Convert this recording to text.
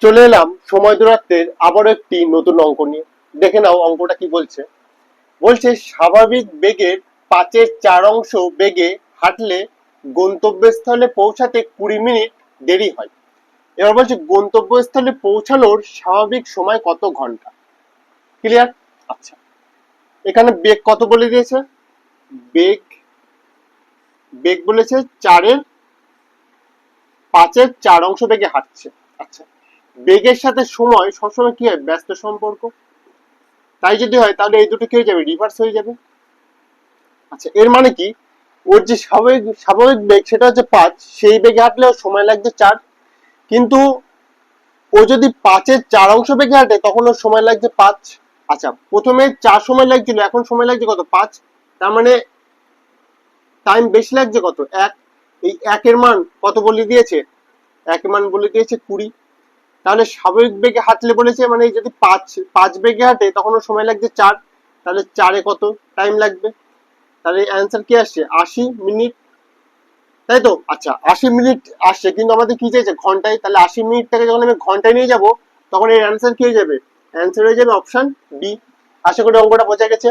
চলে এলাম সময় দূরত্বের আবারও একটি নতুন অঙ্ক নিয়ে। দেখে নাও অঙ্কটা কি বলছে। বলছে স্বাভাবিক বেগের 5/4 বেগে হাঁটলে গন্তব্যস্থলে পৌঁছাতে 20 মিনিট দেরি হয়। এবার বলছে গন্তব্যস্থলে পৌঁছানোর স্বাভাবিক সময় কত ঘন্টা। ক্লিয়ার? আচ্ছা, এখানে বেগ কত বলে দিয়েছে? বেগ বেগ বলেছে 5/4 বেগে হাঁটছে। আচ্ছা, বেগের সাথে সময় সবসময় কি হয়? ব্যস্ত সম্পর্ক। তাই যদি হয় তাহলে এই দুটো কি হয়ে যাবে? রিভার্স হয়ে যাবে। আচ্ছা, এর মানে কি? ওর যে স্বাভাবিক স্বাভাবিক বেগ সেটা হচ্ছে 5, সেই বেগে হাঁটলে ওর সময় লাগছে 4। কিন্তু ও যদি 5/4 বেগে হাঁটে তখন ওর সময় লাগছে 5। আচ্ছা, প্রথমে 4 সময় লাগছিল, এখন সময় লাগছে কত? 5। তার মানে টাইম বেশি লাগছে কত? 1। এই 1 এর মান কত বলে দিয়েছে? 1 এর মান বলে দিয়েছে 20। তাহলে স্বাভাবিক বেগে হাঁটলে বলেছে, মানে যদি 5 বেগে হাঁটে তখন ওর সময় লাগছে 4। তাহলে 4-এ কত টাইম লাগবে? তাহলে অ্যান্সার কি আসছে? 80 মিনিট। তাই তো? আচ্ছা, 80 মিনিট আসছে, কিন্তু আমাদের কি চাইছে? ঘন্টায়। তাহলে 80 মিনিটটাকে যখন আমি ঘন্টায় নিয়ে যাব তখন এর অ্যান্সার কি হয়ে যাবে? অ্যান্সার হয়ে যাবে অপশন বি। আশা করি অঙ্কটা বোঝা গেছে।